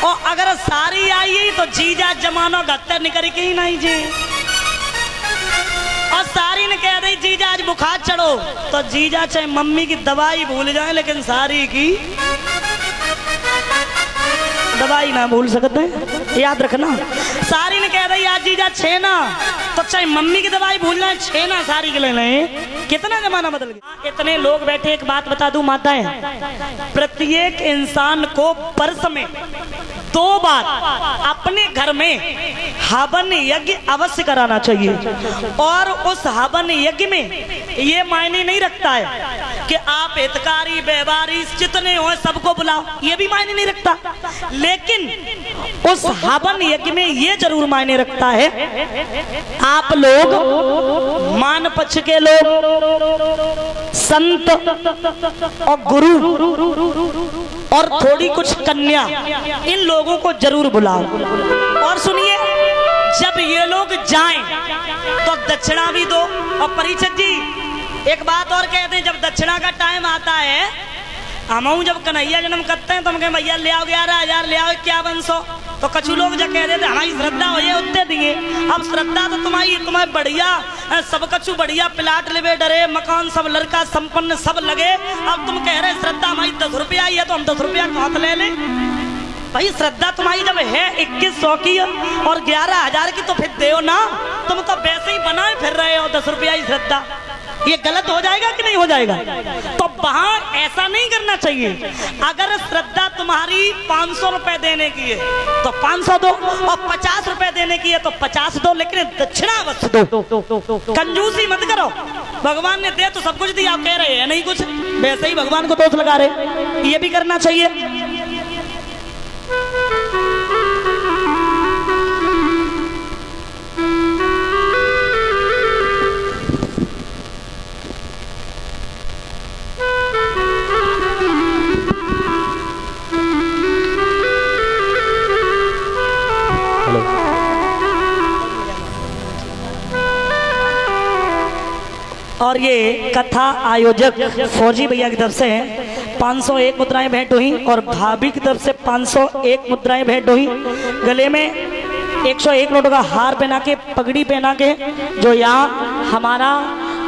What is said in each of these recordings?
और अगर सारी आई तो जीजा जमानो गत्तर निकल के ही नहीं जी। और सारी ने कह दी जीजा आज बुखार चढ़ो तो जीजा चाहे मम्मी की दवाई भूल जाए लेकिन सारी की दवाई ना भूल सकते, याद रखना। सारी ने कह दी आज जीजा छेना तो चाहे मम्मी की दवाई भूल जाए छेना सारी के ले लें। कितना जमाना बदल गया। इतने लोग बैठे, एक बात बता दूं माताएं, प्रत्येक इंसान को वर्ष में 2 बार अपने घर में हवन यज्ञ अवश्य कराना चाहिए। और उस हवन यज्ञ में ये मायने नहीं रखता है कि आप हितकारी व्यवहारी जितने हो सबको बुलाओ, ये भी मायने नहीं रखता। लेकिन उस हवन यज्ञ में ये जरूर मायने रखता है आप लोग मान पक्ष के लोग, संत और गुरु और थोड़ी कुछ कन्या, इन लोगों को जरूर बुलाओ। और सुनिए, जब ये लोग जाएं तो दक्षिणा भी दो। और परीक्षक जी एक बात और कहते हैं, जब दक्षिणा का टाइम आता है, हम जब कन्हैया जन्म करते हैं तो हम कहें भैया ले आओ 11,000, ले आओ 5100, तो कछु लोग जब कह देते हमारी श्रद्धा हो ये उत्ते दिए। अब श्रद्धा तो तुम्हें बढ़िया सब कछु बढ़िया प्लाट लेवे डरे मकान सब लड़का संपन्न सब लगे। अब तुम कह रहे श्रद्धा हमारी 10 रुपया आई है तो हम 10 रुपया कहाँ ले लें। भाई श्रद्धा तुम्हारी जब है 2100 की और 11,000 की तो फिर दो ना, तुम तो वैसे ही बनाए फिर रहे हो 10 रुपया ही श्रद्धा। ये गलत हो जाएगा कि नहीं हो जाएगा। तो वहां ऐसा नहीं करना चाहिए। अगर श्रद्धा तुम्हारी 500 रुपए देने की है तो 500 दो, और 50 रुपए देने की है तो 50 दो, लेकिन दक्षिणा अवश्य दो। कंजूसी मत करो। भगवान ने दे तो सब कुछ दिया, कह रहे हैं नहीं कुछ, वैसे ही भगवान को दोष लगा रहे। ये भी करना चाहिए। और ये कथा आयोजक फौजी भैया की तरफ से 501 मुद्राएं भेंट हुई और भाभी की तरफ से 501 मुद्राएं भेंट हुई। गले में 101 नोटों का हार पहना के, पगड़ी पहना के, जो यहाँ हमारा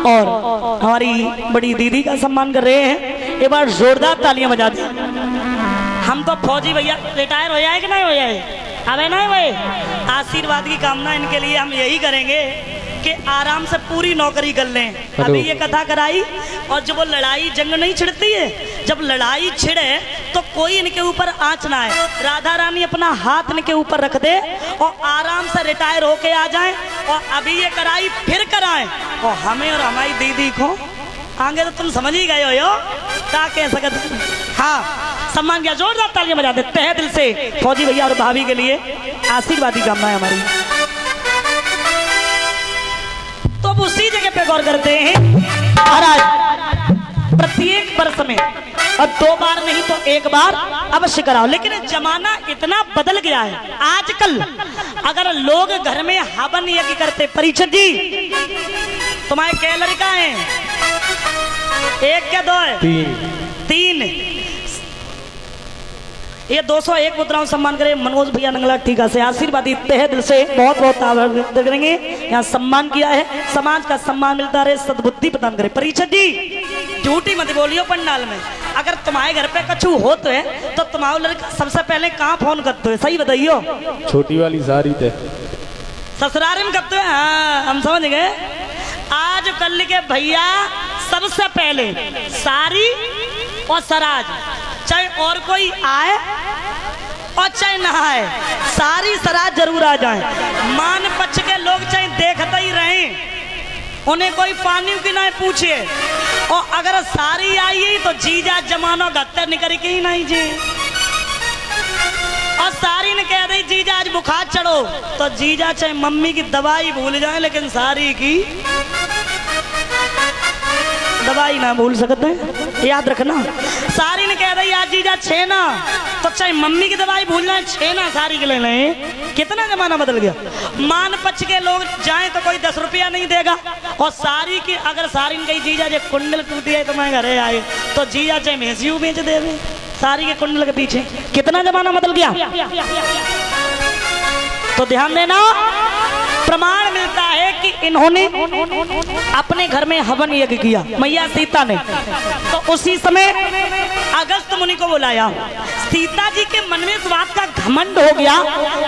और हमारी बड़ी दीदी का सम्मान कर रहे हैं। एक बार जोरदार तालियां बजा दी। हम तो फौजी भैया रिटायर हो जाए कि नहीं हो जाए, अबे नहीं भाई, आशीर्वाद की कामना इनके लिए हम यही करेंगे कि आराम से पूरी नौकरी कर लें। अभी ये कथा कराई और जब वो लड़ाई जंग नहीं छिड़ती है, जब लड़ाई छिड़े तो कोई इनके ऊपर आंच ना आए। राधा रानी अपना हाथ इनके ऊपर रख दे और आराम से रिटायर होके आ जाएं। और अभी ये कराई फिर कराएं और हमें और हमारी दीदी को आगे तो तुम समझ ही गए हो क्या कह सकते। हाँ, सम्मान किया, जोरदार तालियां बजा देते हैं दिल से फौजी भैया और भाभी के लिए। आशीर्वादी कामना है हमारी। तो अब उसी जगह पे गौर करते हैं। महाराज प्रत्येक वर्ष में और 2 बार नहीं तो 1 बार अवश्य कराओ। लेकिन जमाना इतना बदल गया है आजकल, अगर लोग घर में हवन यज्ञ करते, परीक्षक जी तुम्हारे क्या लड़का है, 1 क्या 2 है, 3, ये 201 मुद्राओं सम्मान करें मनोज भैया नंगला ठीका से। आशीर्वादी तहे दिल से बहुत बहुत आभार व्यक्त करेंगे। यहाँ सम्मान किया है, समाज का सम्मान मिलता रहे, सद्बुद्धि प्रदान करे। परीक्षक जी झूठी मत बोलियो पंडाल में। अगर तुम्हारे घर पे कछु हो तो है तो तुम्हारा लड़का सबसे पहले कहाँ फोन करते हो, सही बताइयो। छोटी वाली सारी थे ससुराल में करते हैं। हाँ हम समझ गए। आज कल के भैया सबसे पहले सारी और सराज, चाहे और कोई आए और चाहे ना आए, सारी सराज जरूर आ जाए। मान पक्ष के लोग चाहे देखते ही रहें, उन्हें कोई पानी की ना पूछे। और अगर सारी आई तो जीजा जमानो गत्तर निकल के ही नहीं जी। और सारी ने कह दी जीजा आज बुखार चढ़ो तो जीजा चाहे मम्मी की दवाई भूल जाए लेकिन सारी की दवाई ना भूल सकते, याद रखना। सारी ने कह दी आज जीजा छेना तो चाहे मम्मी की दवाई भूल जाए, छेना सारी के ले लें। कितना जमाना बदल गया। मान पक्ष के लोग जाएं तो कोई 10 रुपया नहीं देगा। और सारी की अगर सारी ने कही जीजा जे कुंडल टूटी है तो मैं घरे आए तो जीजा चाहे भैंसियों बेच देवे। सारी के कुंडल के पीछे। कितना जमाना बदल गया। तो ध्यान देना, प्रमाण मिलता है कि इन्होंने अपने घर में हवन यज्ञ किया मैया सीता ने। तो उसी समय अगस्त मुनि को बुलाया। सीता जी के मन में इस बात का घमंड हो गया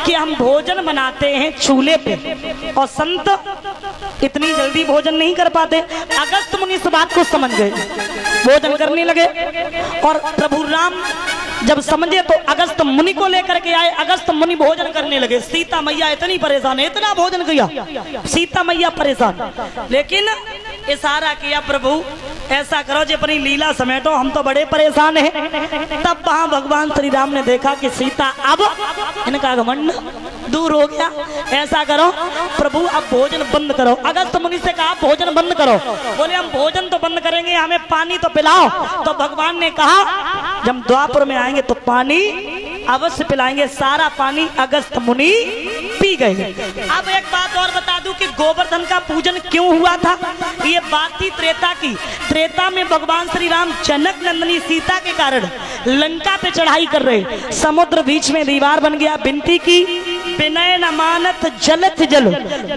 कि हम भोजन बनाते हैं चूल्हे पे और संत इतनी जल्दी भोजन नहीं कर पाते। अगस्त मुनि इस बात को समझ गए, भोजन करने लगे। और प्रभु राम जब समझे तो अगस्त मुनि को लेकर के आए। अगस्त मुनि भोजन करने लगे। सीता मैया इतनी परेशान है, इतना भोजन किया, सीता मैया परेशान। लेकिन इशारा किया, प्रभु ऐसा करो जो अपनी लीला समेटो, हम तो बड़े परेशान हैं। तब वहां भगवान श्री राम ने देखा कि सीता अब इनका घमंड दूर हो गया। ऐसा करो प्रभु अब भोजन बंद करो। अगस्त मुनि से कहा भोजन बंद करो। बोले हम भोजन तो बंद करेंगे, हमें पानी तो पिलाओ। तो भगवान ने कहा जब द्वापर में आएंगे तो पानी अवश्य पिलाएंगे। सारा पानी अगस्त मुनि पी गए। अब एक बात और बता दूं कि गोवर्धन का पूजन क्यों हुआ था। ये बात थी त्रेता की। त्रेता में भगवान श्री राम जनक नंदनी सीता के कारण लंका पे चढ़ाई कर रहे। समुद्र बीच में दीवार बन गया। विनती की विनय न मानत जलत जल,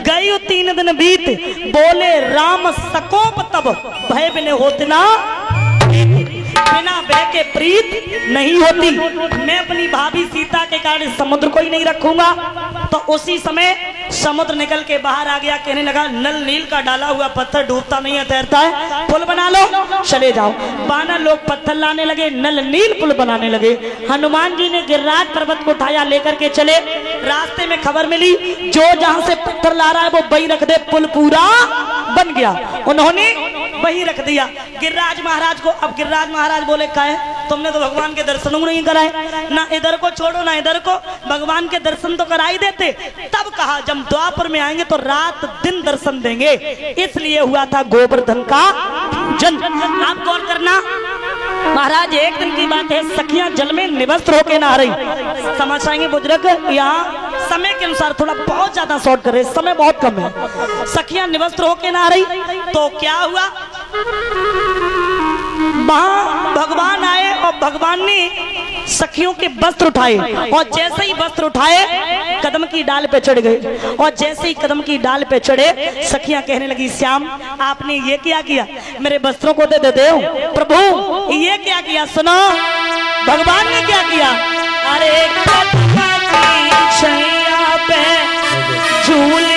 गई 3 दिन बीत, बोले राम सकोप तब, भय बिने होत ना, बिना भय के प्रीत नहीं होती। मैं अपनी भाभी सीता के कारण समुद्र को ही नहीं रखूंगा। तो उसी समय समुद्र निकल के बाहर आ गया। कहने लगा नल नील का डाला हुआ पत्थर डूबता नहीं है, तैरता है, पुल बना लो, चले जाओ। बानर लोग पत्थर लाने लगे, नल नील पुल बनाने लगे। हनुमान जी ने गिरिराज पर्वत को उठाया, लेकर के चले। रास्ते में खबर मिली जो जहां से पत्थर ला रहा है वो वही रख दे, पुल पूरा बन गया। उन्होंने वही रख दिया गिरिराज महाराज को। अब गिरिराज महाराज बोले काहे तुमने तो भगवान के दर्शन नहीं कराए, ना इधर को छोड़ो ना इधर को, भगवान के दर्शन तो करा ही देते। तब कहा जब द्वापर में आएंगे तो रात दिन दर्शन देंगे। इसलिए हुआ था गोवर्धन का पूजन। आप गौर करना महाराज, एक दिन की बात है, सखियां जल में निवस्त्र होके नहा रही। समझ आएंगे बुजुर्ग, यहाँ समय के अनुसार थोड़ा बहुत ज्यादा शॉर्ट कर रहे, समय बहुत कम है। सखियां निवस्त्र होके नहा रही तो क्या हुआ, वहां भगवान आए और भगवान ने सखियों के वस्त्र उठाए। और जैसे ही वस्त्र उठाए कदम की डाल पे चढ़ गए। और जैसे ही कदम की डाल पे चढ़े सखियां कहने लगी श्याम आपने ये क्या किया, मेरे वस्त्रों को दे देते हो। प्रभु ये क्या किया, सुनो भगवान ने क्या किया। अरे छैया पे झूले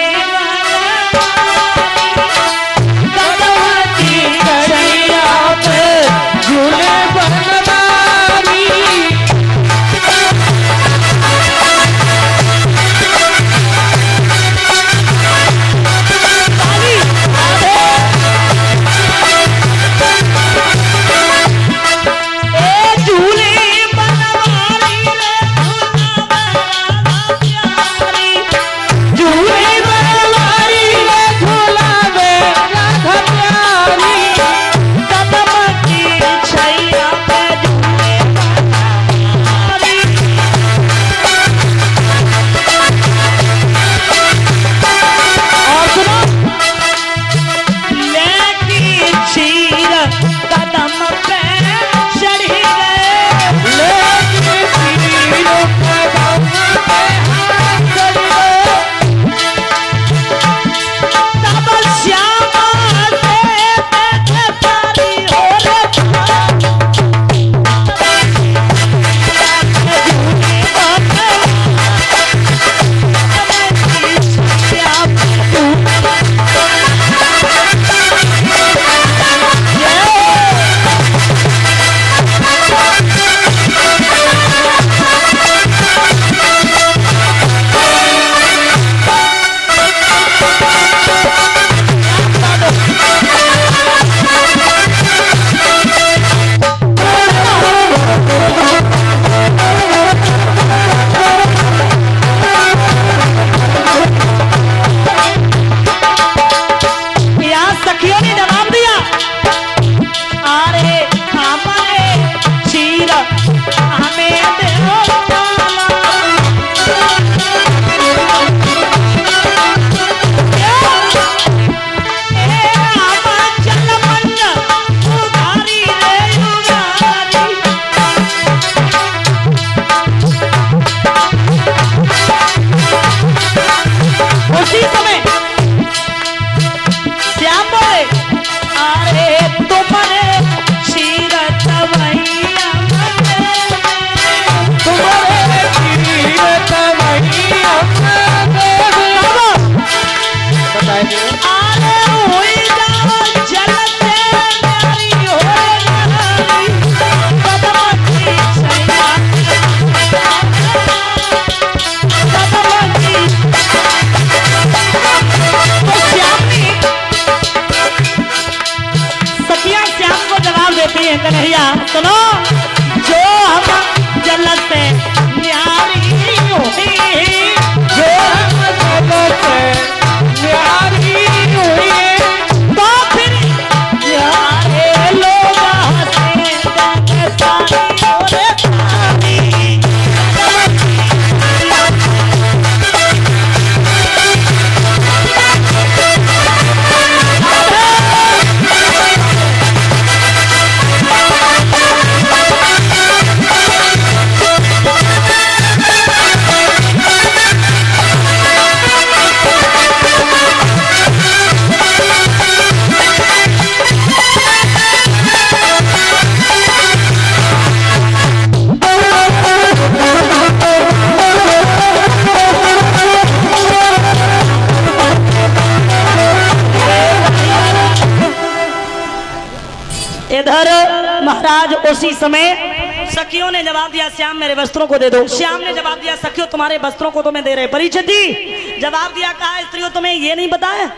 उसी समय सखियों ने जवाब दिया, श्याम मेरे वस्त्रों को दे दो। श्याम ने जवाब दिया, सखियों तुम्हारे वस्त्रों को तो मैं दे रहे। परीक्षित जी जवाब दिया, कहा स्त्रियों तुम्हें ये नहीं पता है?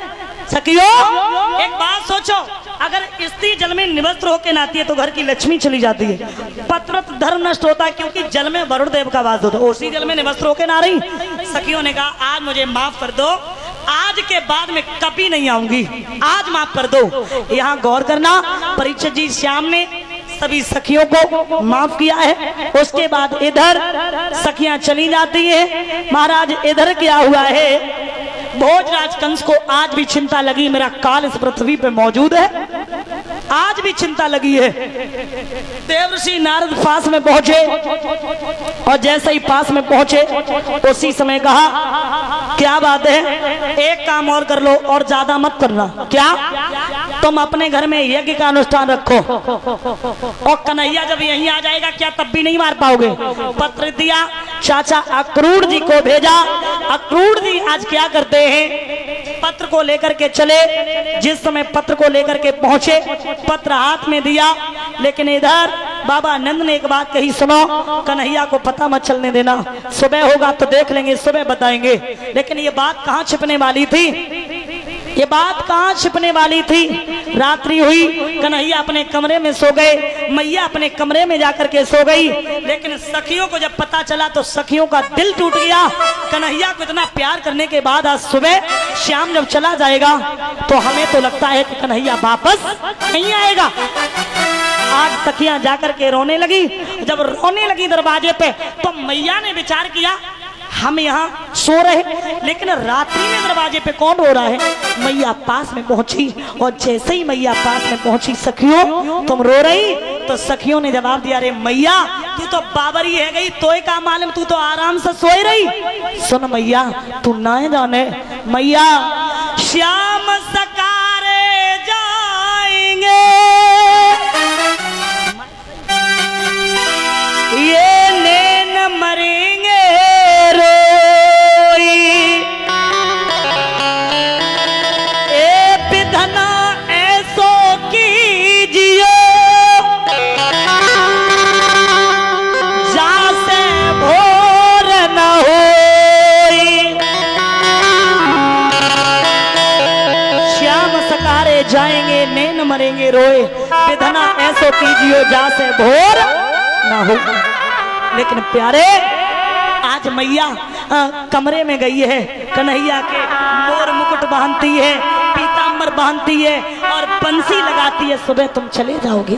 सखियों एक बात सोचो, अगर स्त्री जल में निवस्त्र होकर नहाती है तो घर की लक्ष्मी चली जाती है, पतिव्रत धर्म नष्ट होता है, क्योंकि जल में वरुण देव का वास होता है। उसी जल में निवस्त्र होकर नहा रही। सखियों ने कहा, आज मुझे माफ कर दो, आज के बाद में कभी नहीं आऊंगी, आज माफ कर दो। यहाँ गौर करना, परीक्षित जी श्याम ने सभी सखियों को माफ किया है। उसके बाद इधर सखियां चली जाती है। महाराज इधर क्या हुआ है, भोजराज कंस को आज भी चिंता लगी, मेरा काल इस पृथ्वी पे मौजूद है, आज भी चिंता लगी है। देवर्षि नारद पास में पहुंचे और जैसे ही पास में पहुंचे उसी समय कहा, क्या बात है, एक काम और कर लो और ज्यादा मत करना। क्या? तुम अपने घर में यज्ञ का अनुष्ठान रखो और कन्हैया जब यहीं आ जाएगा क्या तब भी नहीं मार पाओगे? पत्र दिया, चाचा अक्रूर जी को भेजा। अक्रूर जी आज क्या करते हैं, पत्र को लेकर के चले। जिस समय पत्र को लेकर के पहुंचे, पत्र हाथ में दिया, लेकिन इधर बाबा नंद ने एक बात कही, सुनो कन्हैया को पता मत चलने देना, सुबह होगा तो देख लेंगे, सुबह बताएंगे। लेकिन ये बात कहाँ छिपने वाली थी, ये बात कहाँ छिपने वाली थी? रात्रि हुई, कन्हैया अपने कमरे में सो गए, मैया अपने कमरे में जाकर के सो गई। लेकिन सखियों को जब पता चला तो सखियों का दिल टूट गया। कन्हैया को इतना प्यार करने के बाद आज सुबह श्याम जब चला जाएगा तो हमें तो लगता है कि कन्हैया वापस नहीं आएगा। आज सखियां जाकर के रोने लगी। जब रोने लगी दरवाजे पे तो मैया ने विचार किया, हम यहाँ सो रहे लेकिन रात्रि में दरवाजे पे कौन रो रहा है? मैया पास में पहुंची और जैसे ही मैया पास में पहुंची, सखियों तुम रो रही? तो सखियों ने जवाब दिया, अरे मैया तू तो बाबरी है गई, तोय का मालूम, तू तो आराम से सोई रही। सुन मैया, तू ना जाने मैया श्याम सकारे जाएंगे, ये नैन मरेंगे रोई, ए विधना ऐसो कीजियो, जासे भोर न होई। श्याम सकारे जाएंगे, नैन मरेंगे रोए, विधना ऐसो कीजियो, जासे भोर न हो। लेकिन प्यारे आज मैया कमरे में गई है, कन्हैया के मोर मुकुट बांधती है, पीतांबर बांधती है और बंसी लगाती है। सुबह तुम चले जाओगे,